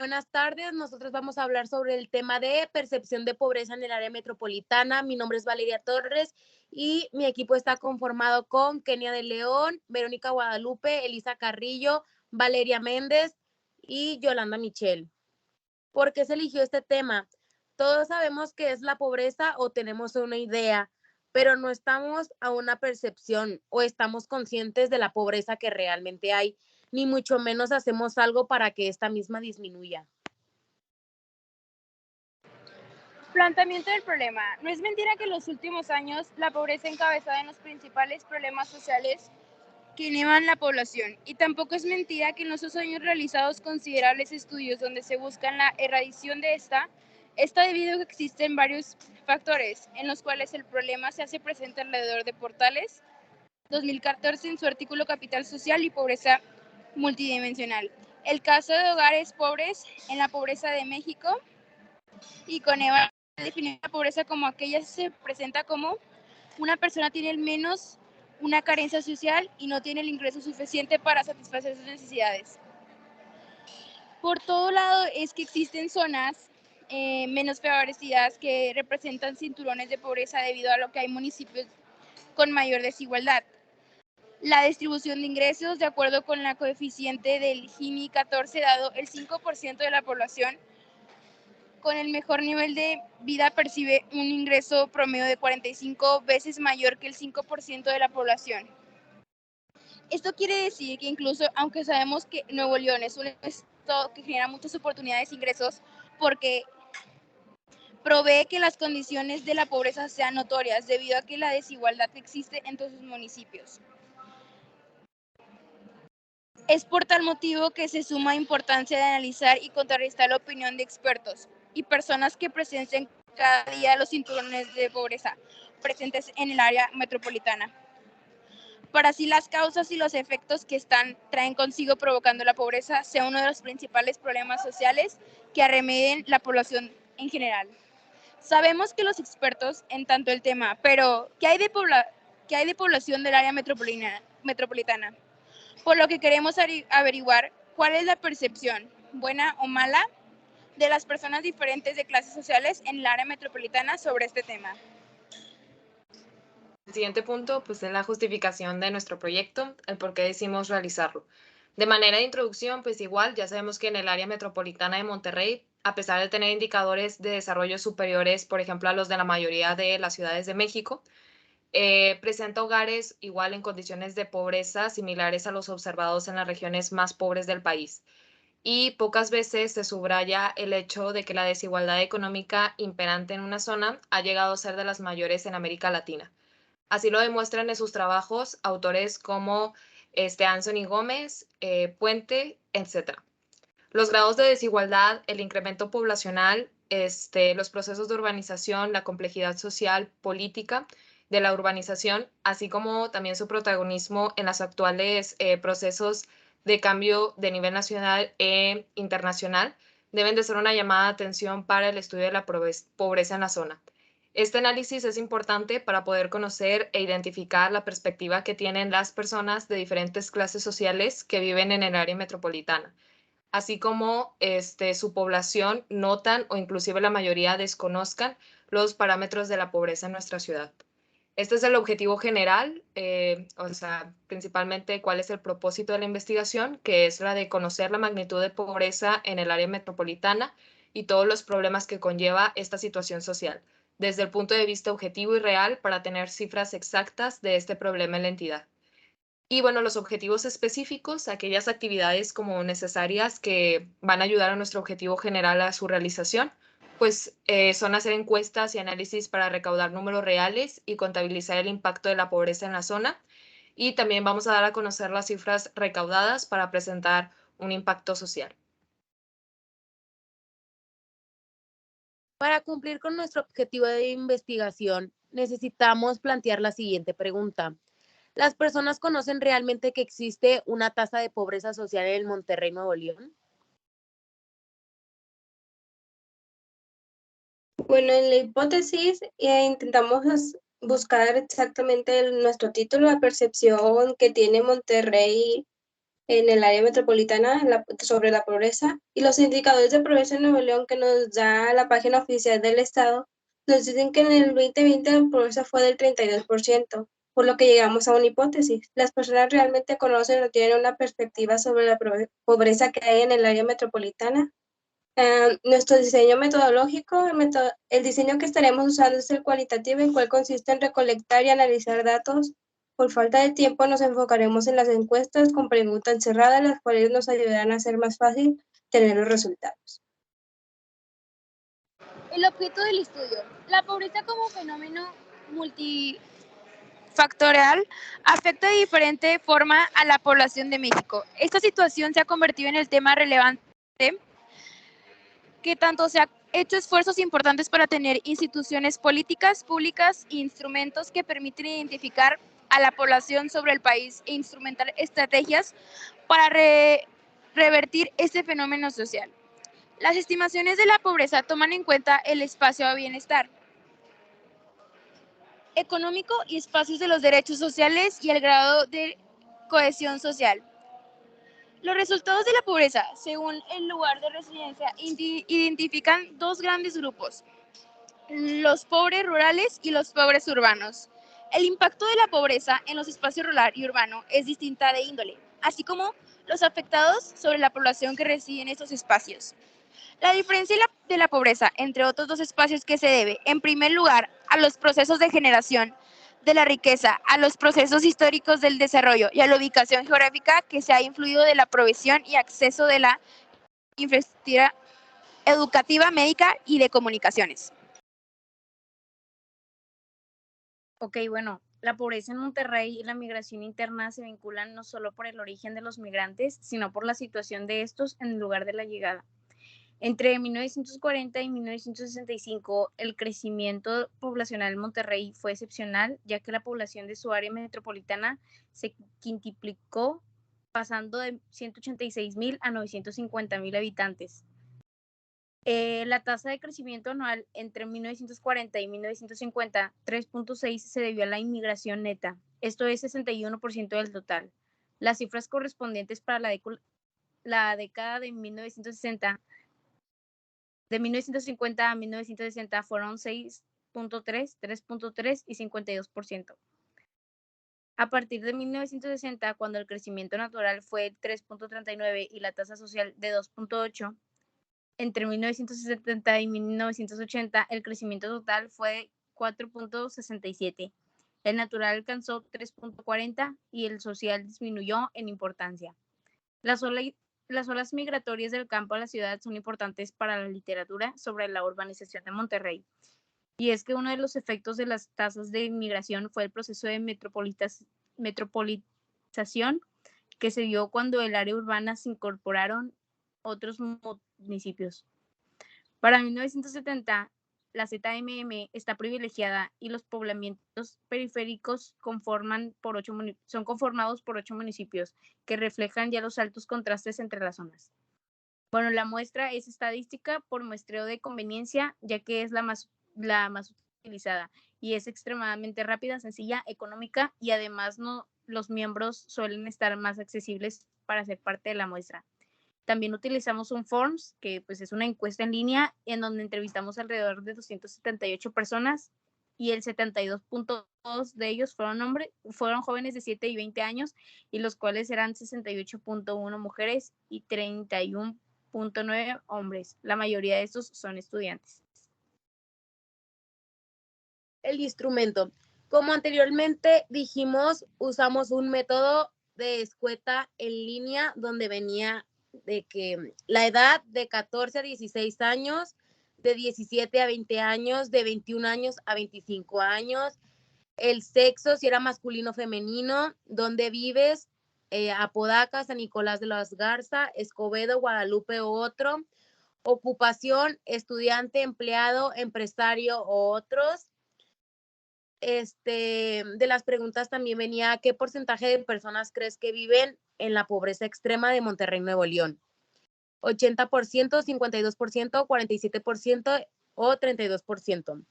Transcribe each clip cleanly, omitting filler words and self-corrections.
Buenas tardes, nosotros vamos a hablar sobre el tema de percepción de pobreza en el área metropolitana. Mi nombre es Valeria Torres y mi equipo está conformado con Kenia de León, Verónica Guadalupe, Elisa Carrillo, Valeria Méndez y Yolanda Michel. ¿Por qué se eligió este tema? Todos sabemos qué es la pobreza o tenemos una idea, pero no estamos a una percepción o estamos conscientes de la pobreza que realmente hay, ni mucho menos hacemos algo para que esta misma disminuya. Planteamiento del problema. No es mentira que en los últimos años la pobreza ha encabezado en los principales problemas sociales que elevan la población, y tampoco es mentira que en los años realizados considerables estudios donde se busca la erradicación de esta debido a que existen varios factores en los cuales el problema se hace presente alrededor de Portales 2014 en su artículo Capital Social y Pobreza Multidimensional. El caso de hogares pobres en la pobreza de México, y con Eva definió la pobreza como aquella que se presenta como una persona tiene al menos una carencia social y no tiene el ingreso suficiente para satisfacer sus necesidades. Por todo lado es que existen zonas menos favorecidas que representan cinturones de pobreza debido a lo que hay municipios con mayor desigualdad. La distribución de ingresos, de acuerdo con la coeficiente del Gini 14, dado el 5% de la población con el mejor nivel de vida percibe un ingreso promedio de 45 veces mayor que el 5% de la población. Esto quiere decir que incluso, aunque sabemos que Nuevo León es un estado que genera muchas oportunidades de ingresos, porque provee que las condiciones de la pobreza sean notorias debido a que la desigualdad que existe en todos sus municipios. Es por tal motivo que se suma importancia de analizar y contrarrestar la opinión de expertos y personas que presencian cada día los cinturones de pobreza presentes en el área metropolitana, para así las causas y los efectos que traen consigo provocando la pobreza sea uno de los principales problemas sociales que arremeden la población en general. Sabemos que los expertos en tanto el tema, pero ¿qué hay de población del área metropolitana? Por lo que queremos averiguar cuál es la percepción, buena o mala, de las personas diferentes de clases sociales en el área metropolitana sobre este tema. El siguiente punto, pues, es la justificación de nuestro proyecto, el por qué decidimos realizarlo. De manera de introducción, pues igual, ya sabemos que en el área metropolitana de Monterrey, a pesar de tener indicadores de desarrollo superiores, por ejemplo, a los de la mayoría de las ciudades de México, presenta hogares igual en condiciones de pobreza similares a los observados en las regiones más pobres del país. Y pocas veces se subraya el hecho de que la desigualdad económica imperante en una zona ha llegado a ser de las mayores en América Latina. Así lo demuestran en sus trabajos autores como Anthony Gómez, Puente, etc. Los grados de desigualdad, el incremento poblacional, los procesos de urbanización, la complejidad social, política de la urbanización, así como también su protagonismo en los actuales procesos de cambio de nivel nacional e internacional, deben de ser una llamada de atención para el estudio de la pobreza en la zona. Este análisis es importante para poder conocer e identificar la perspectiva que tienen las personas de diferentes clases sociales que viven en el área metropolitana, así como su población notan o inclusive la mayoría desconozcan los parámetros de la pobreza en nuestra ciudad. Este es el objetivo general, principalmente cuál es el propósito de la investigación, que es la de conocer la magnitud de pobreza en el área metropolitana y todos los problemas que conlleva esta situación social, desde el punto de vista objetivo y real para tener cifras exactas de este problema en la entidad. Y bueno, los objetivos específicos, aquellas actividades como necesarias que van a ayudar a nuestro objetivo general a su realización, pues son hacer encuestas y análisis para recaudar números reales y contabilizar el impacto de la pobreza en la zona. Y también vamos a dar a conocer las cifras recaudadas para presentar un impacto social. Para cumplir con nuestro objetivo de investigación, necesitamos plantear la siguiente pregunta. ¿Las personas conocen realmente que existe una tasa de pobreza social en el Monterrey, Nuevo León? Bueno, en la hipótesis intentamos buscar exactamente nuestro título, la percepción que tiene Monterrey en el área metropolitana sobre la pobreza, y los indicadores de pobreza en Nuevo León que nos da la página oficial del Estado nos dicen que en el 2020 la pobreza fue del 32%, por lo que llegamos a una hipótesis. Las personas realmente conocen o tienen una perspectiva sobre la pobreza que hay en el área metropolitana. Nuestro diseño metodológico, el diseño que estaremos usando es el cualitativo, el cual consiste en recolectar y analizar datos. Por falta de tiempo nos enfocaremos en las encuestas con preguntas cerradas, las cuales nos ayudarán a hacer más fácil tener los resultados. El objeto del estudio. La pobreza como fenómeno multifactorial afecta de diferente forma a la población de México. Esta situación se ha convertido en el tema relevante que tanto se ha hecho esfuerzos importantes para tener instituciones políticas, públicas e instrumentos que permiten identificar a la población sobre el país e instrumentar estrategias para revertir este fenómeno social. Las estimaciones de la pobreza toman en cuenta el espacio de bienestar económico y espacios de los derechos sociales y el grado de cohesión social. Los resultados de la pobreza, según el lugar de residencia, identifican dos grandes grupos: los pobres rurales y los pobres urbanos. El impacto de la pobreza en los espacios rural y urbano es distinta de índole, así como los afectados sobre la población que reside en estos espacios. La diferencia de la pobreza entre otros dos espacios que se debe, en primer lugar, a los procesos de generación de la riqueza, a los procesos históricos del desarrollo y a la ubicación geográfica que se ha influido de la provisión y acceso de la infraestructura educativa, médica y de comunicaciones. Ok, bueno, la pobreza en Monterrey y la migración interna se vinculan no solo por el origen de los migrantes, sino por la situación de estos en el lugar de la llegada. Entre 1940 y 1965, el crecimiento poblacional en Monterrey fue excepcional, ya que la población de su área metropolitana se quintuplicó, pasando de 186,000 a 950,000 habitantes. La tasa de crecimiento anual entre 1940 y 1950, 3.6, se debió a la inmigración neta, esto es 61% del total. Las cifras correspondientes para la década de 1960, de 1950 a 1960, fueron 6.3, 3.3 y 52%. A partir de 1960, cuando el crecimiento natural fue 3.39 y la tasa social de 2.8, entre 1970 y 1980, el crecimiento total fue 4.67. El natural alcanzó 3.40 y el social disminuyó en importancia. Las olas migratorias del campo a la ciudad son importantes para la literatura sobre la urbanización de Monterrey. Y es que uno de los efectos de las tasas de inmigración fue el proceso de metropolización que se dio cuando el área urbana se incorporaron otros municipios. Para 1970, la ZMM está privilegiada y los poblamientos periféricos son conformados por 8 municipios que reflejan ya los altos contrastes entre las zonas. Bueno, la muestra es estadística por muestreo de conveniencia, ya que es la más utilizada y es extremadamente rápida, sencilla, económica y además los miembros suelen estar más accesibles para ser parte de la muestra. También utilizamos un Forms, que pues es una encuesta en línea en donde entrevistamos alrededor de 278 personas y el 72.2 de ellos fueron jóvenes de 7 y 20 años, y los cuales eran 68.1 mujeres y 31.9 hombres. La mayoría de estos son estudiantes. El instrumento. Como anteriormente dijimos, usamos un método de escueta en línea donde venía de que la edad de 14 a 16 años, de 17 a 20 años, de 21 años a 25 años, el sexo, si era masculino o femenino, dónde vives, Apodaca, San Nicolás de las Garza, Escobedo, Guadalupe o otro, ocupación, estudiante, empleado, empresario o otros. De las preguntas también venía, ¿qué porcentaje de personas crees que viven en la pobreza extrema de Monterrey, Nuevo León? 80%, 52%, 47% o 32%.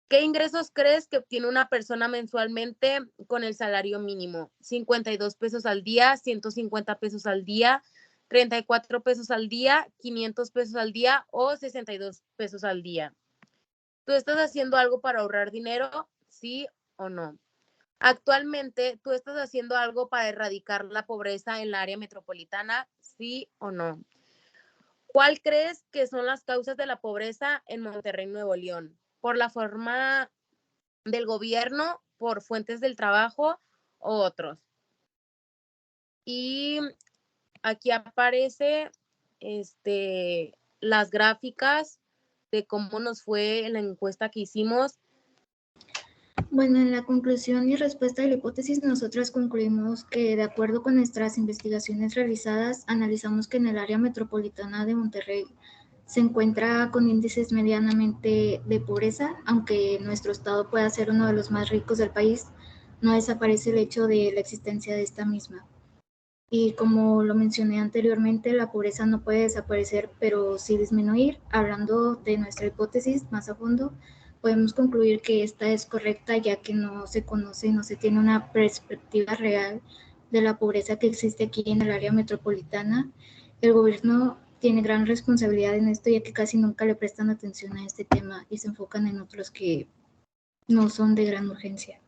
¿Qué ingresos crees que obtiene una persona mensualmente con el salario mínimo? 52 pesos al día, 150 pesos al día, 34 pesos al día, 500 pesos al día o 62 pesos al día. ¿Tú estás haciendo algo para ahorrar dinero? ¿Sí o no? Actualmente, ¿tú estás haciendo algo para erradicar la pobreza en la área metropolitana? ¿Sí o no? ¿Cuál crees que son las causas de la pobreza en Monterrey, Nuevo León? ¿Por la forma del gobierno, por fuentes del trabajo o otros? Y aquí aparece las gráficas de cómo nos fue en la encuesta que hicimos. Bueno, en la conclusión y respuesta de la hipótesis, nosotras concluimos que de acuerdo con nuestras investigaciones realizadas, analizamos que en el área metropolitana de Monterrey se encuentra con índices medianamente de pobreza, aunque nuestro estado pueda ser uno de los más ricos del país, no desaparece el hecho de la existencia de esta misma. Y como lo mencioné anteriormente, la pobreza no puede desaparecer, pero sí disminuir. Hablando de nuestra hipótesis más a fondo, podemos concluir que esta es correcta, ya que no se conoce y no se tiene una perspectiva real de la pobreza que existe aquí en el área metropolitana. El gobierno tiene gran responsabilidad en esto, ya que casi nunca le prestan atención a este tema y se enfocan en otros que no son de gran urgencia.